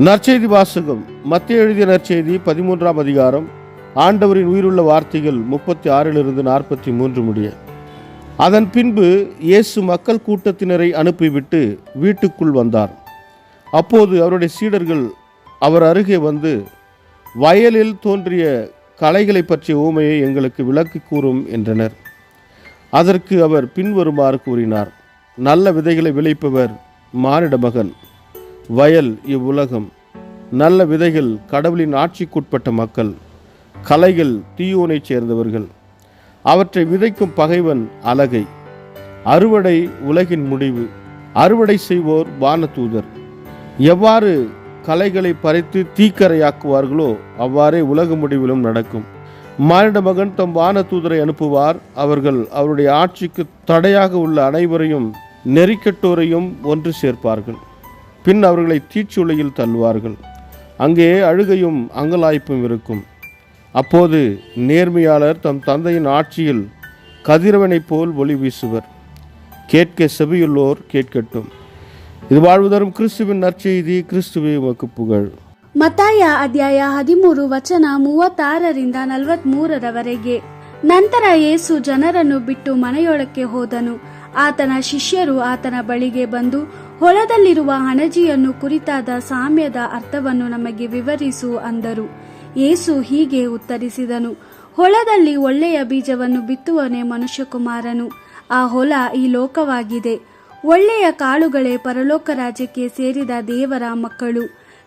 நற்செய்தி வாசகம். மத்தேயு எழுதிய நற்செய்தி 13ஆம் அதிகாரம். ஆண்டவரின் உயிருள்ள வார்த்தைகள் 36 43 முடிய. அதன் பின்பு இயேசு மக்கள் கூட்டத்தினரை அனுப்பிவிட்டு வீட்டுக்குள் வந்தார். அப்போது அவருடைய சீடர்கள் அவர் அருகே வந்து, வயலில் தோன்றிய களைகளை பற்றிய ஊமையை எங்களுக்கு விளக்கி கூறும் என்றனர். அதற்கு அவர் பின்வருமாறு கூறினார். நல்ல விதைகளை விளைப்பவர் மானிட மகன். வயல் இவ்வுலகம். நல்ல விதைகள் கடவுளின் ஆட்சிக்குட்பட்ட மக்கள். களைகள் தீயோனைச் சேர்ந்தவர்கள். அவற்றை விதைக்கும் பகைவன் அலகை. அறுவடை உலகின் முடிவு. அறுவடை செய்வோர் வானதூதர். எவ்வாறு களைகளை பறித்து தீக்கரையாக்குவார்களோ அவ்வாறே உலக முடிவிலும் நடக்கும். மானிட மகன் தம் வானதூதரை அனுப்புவார். அவர்கள் அவருடைய ஆட்சிக்கு தடையாக உள்ள அனைவரையும் நெறிக்கட்டோரையும் ஒன்று சேர்ப்பார்கள். பின் அவர்களை தீச்சுளையில் தள்ளுவார்கள். அங்கே அழுகையும் அங்கலாய்ப்பும் இருக்கும். அப்போது நேர்மையாளர் தம் தந்தையின் ஆட்சியில் கதிரவனைப் போல் ஒளி வீசுவர். கேட்க செவியுள்ளோர் கேட்கட்டும். இது வாழ்வுதரும் கிறிஸ்துவின் நற்செய்தி. கிறிஸ்துவே உமக்கு புகழ். ಮತ್ತಾಯ ಅಧ್ಯಾಯ 13 ವಚನ 36ರಿಂದ 43ರವರೆಗೆ. ನಂತರ ಯೇಸು ಜನರನ್ನು ಬಿಟ್ಟು ಮನೆಯೊಳಕ್ಕೆ ಹೋದನು. ಆತನ ಶಿಷ್ಯರು ಆತನ ಬಳಿಗೆ ಬಂದು, ಹೊಲದಲ್ಲಿರುವ ಹಣಜಿಯನ್ನು ಕುರಿತಾದ ಸಾಮ್ಯದ ಅರ್ಥವನ್ನು ನಮಗೆ ವಿವರಿಸು ಅಂದರು. ಯೇಸು ಹೀಗೆ ಉತ್ತರಿಸಿದನು. ಹೊಲದಲ್ಲಿ ಒಳ್ಳೆಯ ಬೀಜವನ್ನು ಬಿತ್ತುವನೇ ಮನುಷ್ಯಕುಮಾರನು. ಆ ಹೊಲ ಈ ಲೋಕವಾಗಿದೆ. ಒಳ್ಳೆಯ ಕಾಳುಗಳೇ ಪರಲೋಕ ರಾಜ್ಯಕ್ಕೆ ಸೇರಿದ ದೇವರ ಮಕ್ಕಳು.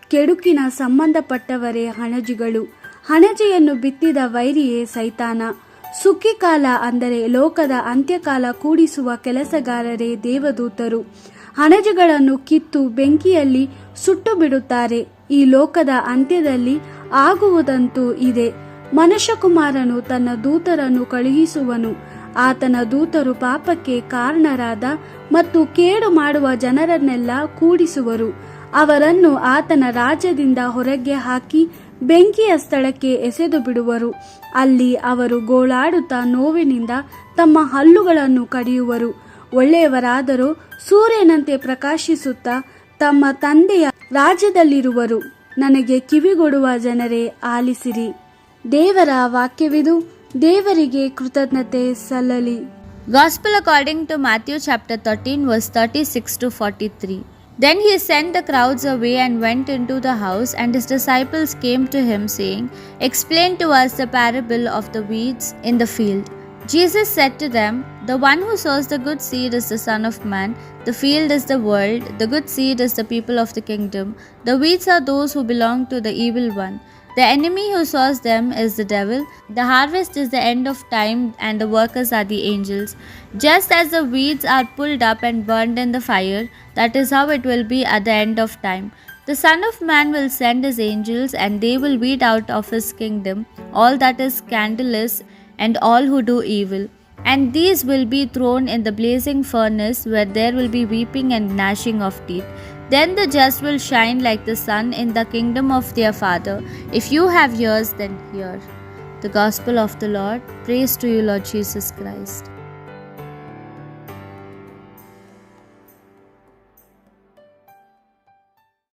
ಕೆಡುಕಿನ ಸಂಬಂಧಪಟ್ಟವರೇ ಹಣಜಿಗಳು. ಹಣಜಿಯನ್ನು ಬಿತ್ತಿದ ವೈರಿಯೇ ಸೈತಾನ. ಸುಗ್ಗಿಕಾಲ ಅಂದರೆ ಲೋಕದ ಅಂತ್ಯಕಾಲ ಕೂಡಿಸುವ ಕೆಲಸಗಾರರೇ ದೇವದೂತರು. ಹಣಜಗಳನ್ನು ಕಿತ್ತು ಬೆಂಕಿಯಲ್ಲಿ ಸುಟ್ಟು ಬಿಡುತ್ತಾರೆ. ಈ ಲೋಕದ ಅಂತ್ಯದಲ್ಲಿ ಆಗುವುದಂತೂ ಇದೆ. ಮನುಷ್ಯಕುಮಾರನು ತನ್ನ ದೂತರನ್ನು ಕಳುಹಿಸುವನು. ಆತನ ದೂತರು ಪಾಪಕ್ಕೆ ಕಾರಣರಾದ ಮತ್ತು ಕೇಡು ಮಾಡುವ ಜನರನ್ನೆಲ್ಲ ಕೂಡಿಸುವರು. ಅವರನ್ನು ಆತನ ರಾಜ್ಯದಿಂದ ಹೊರಗೆ ಹಾಕಿ ಬೆಂಕಿಯ ಸ್ಥಳಕ್ಕೆ ಎಸೆದು ಬಿಡುವರು. ಅಲ್ಲಿ ಅವರು ಗೋಳಾಡುತ್ತಾ ನೋವಿನಿಂದ ತಮ್ಮ ಹಲ್ಲುಗಳನ್ನು ಕಡಿಯುವರು. ಒಳ್ಳೆಯವರಾದರೂ ಸೂರ್ಯನಂತೆ ಪ್ರಕಾಶಿಸುತ್ತಾ ತಮ್ಮ ತಂದೆಯ ರಾಜ್ಯದಲ್ಲಿರುವರು. ನನಗೆ ಕಿವಿಗೊಡುವ ಜನರೇ ಆಲಿಸಿರಿ. ದೇವರ ವಾಕ್ಯವಿದು. ದೇವರಿಗೆ ಕೃತಜ್ಞತೆ ಸಲ್ಲಲಿ. Gospel according to Matthew chapter 13 verse 36 to 43. Then he sent the crowds away and went into the house, and his disciples came to him saying, "Explain to us the parable of the weeds in the field." Jesus said to them, "The one who sows the good seed is the Son of Man. The field is the world. The good seed is the people of the kingdom. The weeds are those who belong to the evil one. The enemy who sows them is the devil. The harvest is the end of time, and the workers are the angels. Just as the weeds are pulled up and burned in the fire, that is how it will be at the end of time. The Son of Man will send his angels, and they will weed out of his kingdom all that is scandalous and all who do evil. And these will be thrown in the blazing furnace, where there will be weeping and gnashing of teeth. Then the just will shine like the sun in the kingdom of their Father. If you have ears, then hear." The Gospel of the Lord. Praise to you, Lord Jesus Christ.